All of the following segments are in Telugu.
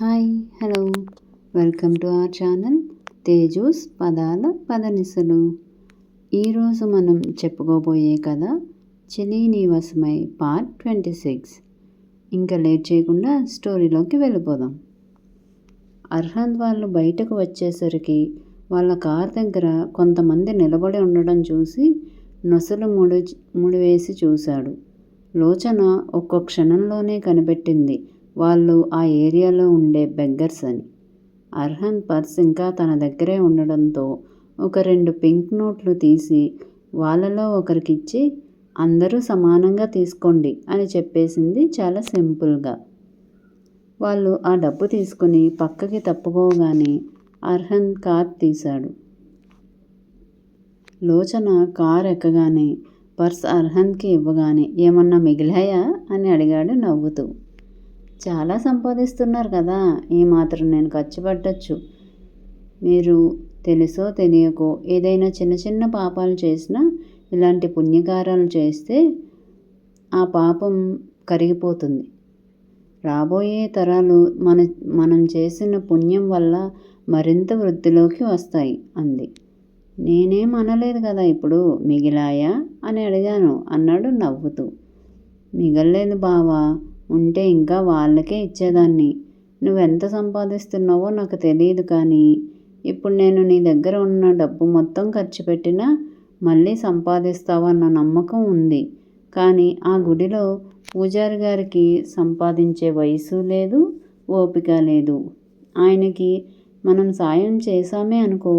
Hi hello welcome to our channel Teju's పదాల పదనిసలు. ఈరోజు మనం చెప్పుకోబోయే కథ చిలి నీవసమై పార్ట్ 26. ఇంకా లేట్ చేయకుండా స్టోరీలోకి వెళ్ళిపోదాం. అర్హంత్ వాళ్ళు బయటకు వచ్చేసరికి వాళ్ళ కార్ దగ్గర కొంతమంది నిలబడి ఉండడం చూసి నొసలు ముడివేసి చూశాడు. లోచన ఒక్క క్షణంలోనే కనిపెట్టింది వాళ్ళు ఆ ఏరియాలో ఉండే బెగ్గర్స్ అని. అర్హంత్ పర్స్ ఇంకా తన దగ్గరే ఉండడంతో ఒక 2 పింక్ నోట్లు తీసి వాళ్ళలో ఒకరికిచ్చి అందరూ సమానంగా తీసుకోండి అని చెప్పేసింది చాలా సింపుల్గా. వాళ్ళు ఆ డబ్బు తీసుకుని పక్కకి తప్పుకోగానే అర్హంత్ కార్ తీశాడు. లోచన కార్ ఎక్కగానే పర్స్ అర్హంత్కి ఇవ్వగానే ఏమన్నా మిగిలాయా అని అడిగాడు నవ్వుతూ. చాలా సంపాదిస్తున్నారు కదా, ఏమాత్రం నేను ఖర్చు పెట్టచ్చు. మీరు తెలుసో తెలియకో ఏదైనా చిన్న చిన్న పాపాలు చేసినా ఇలాంటి పుణ్యకారాలు చేస్తే ఆ పాపం కరిగిపోతుంది. రాబోయే తరాలు మనం చేసిన పుణ్యం వల్ల మరింత వృద్ధిలోకి వస్తాయి అంది. నేనేం అనలేదు కదా, ఇప్పుడు మిగిలాయా అని అడిగాను అన్నాడు నవ్వుతూ. మిగల్లేదు బావా, ఉంటే ఇంకా వాళ్ళకే ఇచ్చేదాన్ని. నువ్వెంత సంపాదిస్తున్నావో నాకు తెలియదు, కానీ ఇప్పుడు నేను నీ దగ్గర ఉన్న డబ్బు మొత్తం ఖర్చు పెట్టినా మళ్ళీ సంపాదిస్తావన్న నమ్మకం ఉంది. కానీ ఆ గుడిలో పూజారి గారికి సంపాదించే వయసు లేదు, ఓపిక లేదు. ఆయనకి మనం సాయం చేశామే అనుకో,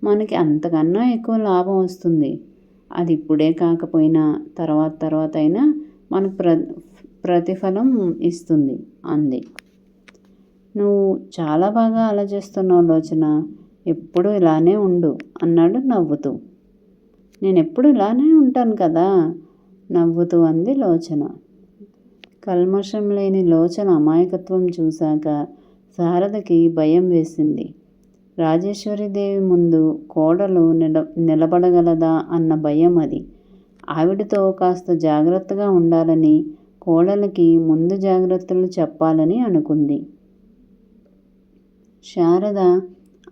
మనకి అంతకన్నా ఎక్కువ లాభం వస్తుంది. అది ఇప్పుడే కాకపోయినా తర్వాత అయినా మనకు ప్రతిఫలం ఇస్తుంది అంది. నువ్వు చాలా బాగా ఆలోచిస్తున్నావు లోచన, ఎప్పుడు ఇలానే ఉండు అన్నాడు నవ్వుతూ. నేను ఎప్పుడు ఇలానే ఉంటాను కదా నవ్వుతూ అంది లోచన. కల్మషం లేని లోచన అమాయకత్వం చూశాక శారదకి భయం వేసింది. రాజేశ్వరీదేవి ముందు కోడలు నిలబడగలదా అన్న భయం అది. ఆవిడతో కాస్త జాగ్రత్తగా ఉండాలని, కోడలికి ముందు జాగ్రత్తలు చెప్పాలని అనుకుంది. శారద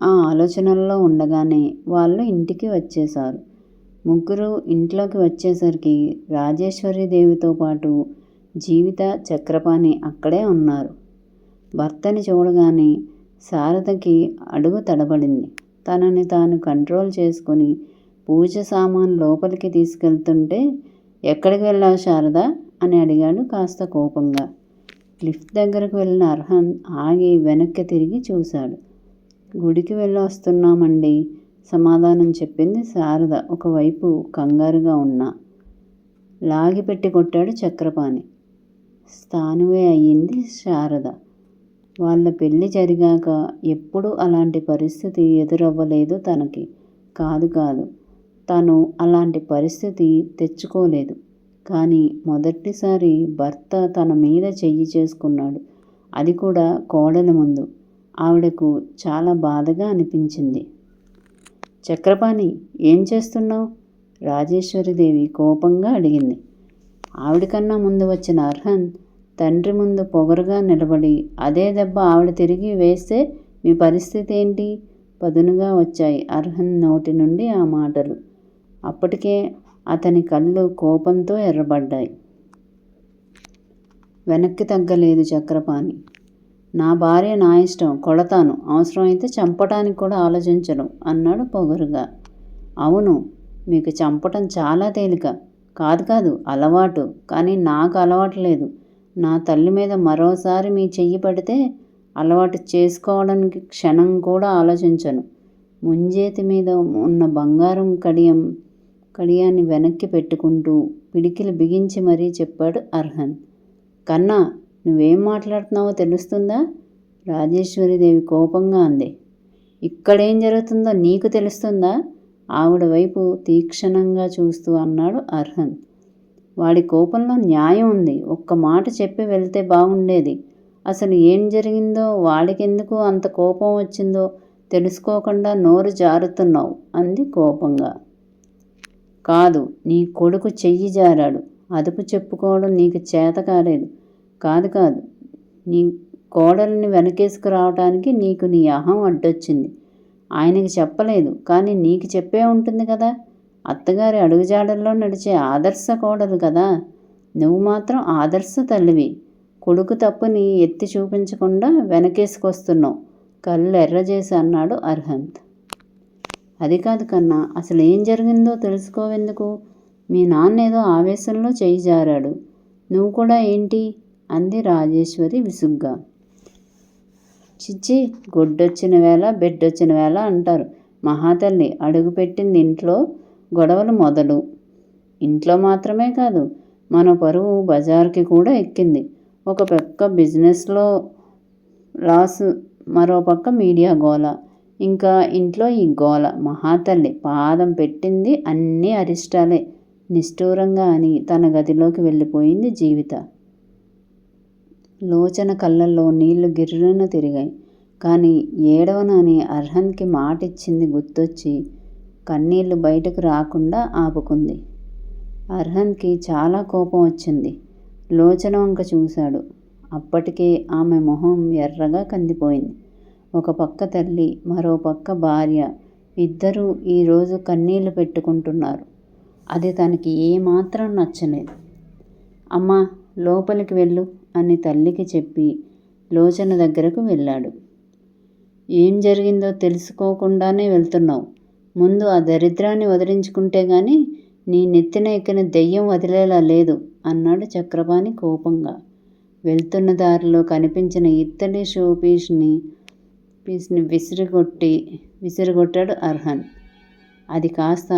ఆ ఆలోచనల్లో ఉండగానే వాళ్ళు ఇంటికి వచ్చేశారు. ముగ్గురు ఇంట్లోకి వచ్చేసరికి రాజేశ్వరీదేవితో పాటు జీవిత, చక్రపాణి అక్కడే ఉన్నారు. భర్తని చూడగానే శారదకి అడుగు తడబడింది. తనని తాను కంట్రోల్ చేసుకుని పూజ సామాన్ లోపలికి తీసుకెళ్తుంటే, ఎక్కడికి వెళ్ళావు శారద అని అడిగాడు కాస్త కోపంగా. లిఫ్ట్ దగ్గరకు వెళ్ళిన అర్హంత్ ఆగి వెనక్కి తిరిగి చూశాడు. గుడికి వస్తున్నామండి సమాధానం చెప్పింది శారద ఒకవైపు కంగారుగా ఉన్నా. లాగిపెట్టి కొట్టాడు చక్రపాణి. స్థానువే అయ్యింది శారద. వాళ్ళ పెళ్ళి జరిగాక ఎప్పుడూ అలాంటి పరిస్థితి ఎదురవ్వలేదు తనకి. కాదు తను అలాంటి పరిస్థితి తెచ్చుకోలేదు. కానీ మొదటిసారి భర్త తన మీద చెయ్యి చేసుకున్నాడు, అది కూడా కోడలి ముందు. ఆవిడకు చాలా బాధగా అనిపించింది. చక్రపాణి, ఏం చేస్తున్నావు? రాజేశ్వరీదేవి కోపంగా అడిగింది. ఆవిడకన్నా ముందు వచ్చిన అర్హంత్ తండ్రి ముందు పొగరుగా నిలబడి, అదే దెబ్బ ఆవిడ తిరిగి వేస్తే మీ పరిస్థితి ఏంటి? పదునుగా వచ్చాయి అర్హంత్ నోటి నుండి ఆ మాటలు. అప్పటికే అతని కళ్ళు కోపంతో ఎర్రబడ్డాయి. వెనక్కి తగ్గలేదు చక్రపాణి. నా భార్య నా ఇష్టం, కొడతాను, అవసరమైతే చంపటానికి కూడా ఆలోచించను అన్నాడు పొగరుగా. అవును, మీకు చంపటం చాలా తేలిక. కాదు అలవాటు. కానీ నాకు అలవాటు లేదు. నా తల్లి మీద మరోసారి మీ చెయ్యి పడితే అలవాటు చేసుకోవడానికి క్షణం కూడా ఆలోచించను. ముంజేతి మీద ఉన్న బంగారం కడియాన్ని వెనక్కి పెట్టుకుంటూ పిడికిలు బిగించి మరీ చెప్పాడు అర్హంత్. కన్నా, నువ్వేం మాట్లాడుతున్నావో తెలుస్తుందా? రాజేశ్వరీదేవి కోపంగా అంది. ఇక్కడేం జరుగుతుందో నీకు తెలుస్తుందా? ఆవిడ వైపు తీక్షణంగా చూస్తూ అన్నాడు అర్హంత్. వాడి కోపంలో న్యాయం ఉంది. ఒక్క మాట చెప్పి వెళ్తే బాగుండేది. అసలు ఏం జరిగిందో, వాడికెందుకు అంత కోపం వచ్చిందో తెలుసుకోకుండా నోరు జారుతున్నావు అంది కోపంగా. కాదు, నీ కొడుకు చెయ్యి జారాడు. అదుపు చెప్పుకోవడం నీకు చేత కాలేదు. కాదు నీ కోడల్ని వెనకేసుకురావటానికి నీకు నీ అహం అడ్డొచ్చింది. ఆయనకి చెప్పలేదు, కానీ నీకు చెప్పే ఉంటుంది కదా. అత్తగారి అడుగుజాడల్లో నడిచే ఆదర్శ కోడలు కదా. నువ్వు మాత్రం ఆదర్శ తల్లివి. కొడుకు తప్పుని ఎత్తి చూపించకుండా వెనకేసుకొస్తున్నావు. కళ్ళు ఎర్రజేసి అన్నాడు అర్హంత్. అది కాదు కన్నా, అసలు ఏం జరిగిందో తెలుసుకోవెందుకు? మీ నాన్న ఏదో ఆవేశంలో చేయి జారాడు. నువ్వు కూడా ఏంటి? అంది రాజేశ్వరి విసుగ్గా. చిచ్చి, గొడ్డొచ్చిన వేళ బెడ్డొచ్చిన వేళ అంటారు. మహాతల్లి అడుగుపెట్టింది ఇంట్లో గొడవలు మొదలు. ఇంట్లో మాత్రమే కాదు, మన పరువు బజార్కి కూడా ఎక్కింది. ఒక పక్క బిజినెస్లో లాస్, మరో పక్క మీడియా గోల, ఇంకా ఇంట్లో ఈ గోల. మహాతల్లి పాదం పెట్టింది అన్నీ అరిష్టాలే నిష్ఠూరంగా అని తన గదిలోకి వెళ్ళిపోయింది జీవిత. లోచన కళ్ళల్లో నీళ్లు గిర్రున తిరిగాయి. కానీ ఏడవనని అర్హన్కి మాటిచ్చింది గుర్తొచ్చి కన్నీళ్లు బయటకు రాకుండా ఆపుకుంది. అర్హన్కి చాలా కోపం వచ్చింది. లోచన వంక చూశాడు. అప్పటికే ఆమె మొహం ఎర్రగా కందిపోయింది. ఒక పక్క తల్లి, మరో పక్క భార్య, ఇద్దరూ ఈరోజు కన్నీళ్లు పెట్టుకుంటున్నారు. అది తనకి ఏమాత్రం నచ్చలేదు. అమ్మా, లోపలికి వెళ్ళు అని తల్లికి చెప్పి లోచన దగ్గరకు వెళ్ళాడు. ఏం జరిగిందో తెలుసుకోకుండానే వెళ్తున్నావు. ముందు ఆ దరిద్రాన్ని వదిలించుకుంటే గాని నీ నెత్తిన ఎక్కిన దెయ్యం వదిలేలా లేదు అన్నాడు చక్రపాణి కోపంగా. వెళ్తున్న దారిలో కనిపించిన ఇత్తడి షోపీస్ని విసిరిగొట్టాడు అర్హన్. అది కాస్త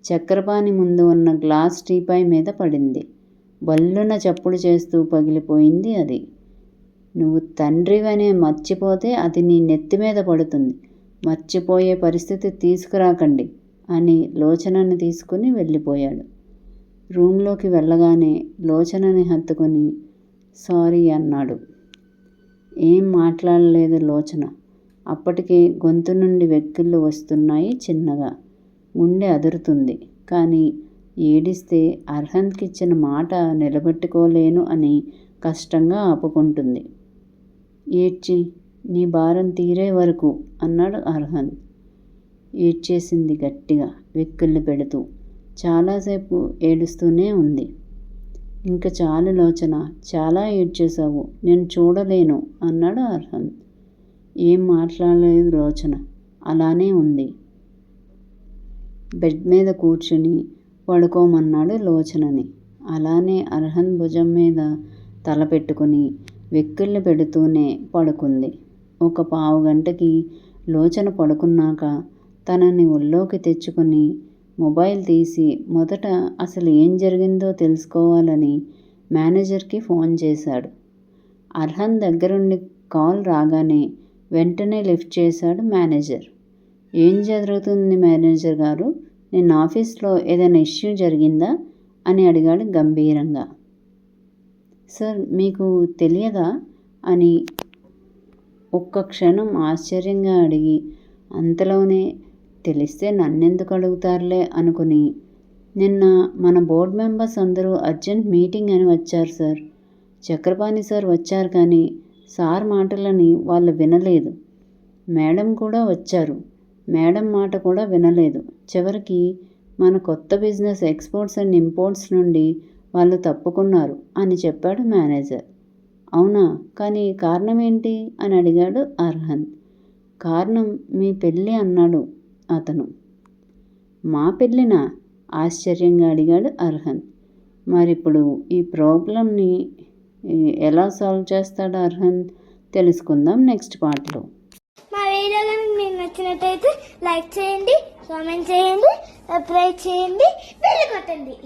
చక్రపాణి ముందు ఉన్న గ్లాస్ టీపాయ్ మీద పడింది. బల్లున చప్పుడు చేస్తూ పగిలిపోయింది అది. నువ్వు తండ్రివనే మర్చిపోతే అది నీ నెత్తి మీద పడుతుంది. మర్చిపోయే పరిస్థితి తీసుకురాకండి అని లోచనని తీసుకుని వెళ్ళిపోయాడు. రూంలోకి వెళ్ళగానే లోచనని హత్తుకొని సారీ అన్నాడు. ఏం మాట్లాడలేదు లోచన. అప్పటికే గొంతు నుండి వెక్కిళ్ళు వస్తున్నాయి చిన్నగా. గుండె అదురుతుంది. కానీ ఏడిస్తే అర్హన్కిచ్చిన మాట నిలబెట్టుకోలేను అని కష్టంగా ఆపుకుంటుంది. ఏడ్చి నీ భారం తీరే వరకు అన్నాడు అర్హన్. ఏడ్చేసింది గట్టిగా వెక్కిళ్ళు పెడుతూ. చాలాసేపు ఏడుస్తూనే ఉంది. ఇంక చాలు లోచన, చాలా ఏడ్చేశావు, నేను చూడలేను అన్నాడు అర్హన్. ఏం మాట్లాడలేదు లోచన. అలానే ఉంది. బెడ్ మీద కూర్చుని పడుకోమన్నాడు లోచనని. అలానే అర్హన్ భుజం మీద తల పెట్టుకుని వెక్కిళ్ళు పెడుతూనే పడుకుంది. ఒక పావుగంటకి లోచన పడుకున్నాక తనని ఒళ్ళోకి తెచ్చుకుని మొబైల్ తీసి మొదట అసలు ఏం జరిగిందో తెలుసుకోవాలని మేనేజర్కి ఫోన్ చేశాడు. అర్హన్ దగ్గరుండి కాల్ రాగానే వెంటనే లిఫ్ట్ చేశాడు మేనేజర్. ఏం జరుగుతుంది మేనేజర్ గారు? నిన్న ఆఫీస్లో ఏదైనా ఇష్యూ జరిగిందా అని అడిగాడు గంభీరంగా. సార్, మీకు తెలియదా అని ఒక్క క్షణం ఆశ్చర్యంగా అడిగి అంతలోనే తెలిస్తే నన్నెందుకు అడుగుతారులే అనుకుని, నిన్న మన బోర్డు మెంబర్స్ అందరూ అర్జెంట్ మీటింగ్ అని వచ్చారు సార్. చక్రపాణి సార్ వచ్చారు కానీ సార్ మాటలని వాళ్ళు వినలేదు. మేడం కూడా వచ్చారు. మేడం మాట కూడా వినలేదు. చివరికి మన కొత్త బిజినెస్ ఎక్స్పోర్ట్స్ అండ్ ఇంపోర్ట్స్ నుండి వాళ్ళు తప్పుకున్నారు అని చెప్పాడు మేనేజర్. అవునా? కానీ కారణం ఏంటి అని అడిగాడు అర్హన్. కారణం మీ పెళ్ళి అన్నాడు అతను. మా పెళ్ళినా? ఆశ్చర్యంగా అడిగాడు అర్హన్. మరిప్పుడు ఈ ప్రాబ్లంని ఎలా సాల్వ్ చేస్తాడు అర్హన్? తెలుసుకుందాం నెక్స్ట్ పార్ట్లో. మా వీడియో కనుక మీకు నచ్చినట్టయితే లైక్ చేయండి, కామెంట్ చేయండి, సబ్స్క్రైబ్ చేయండి, బెల్ కొట్టండి.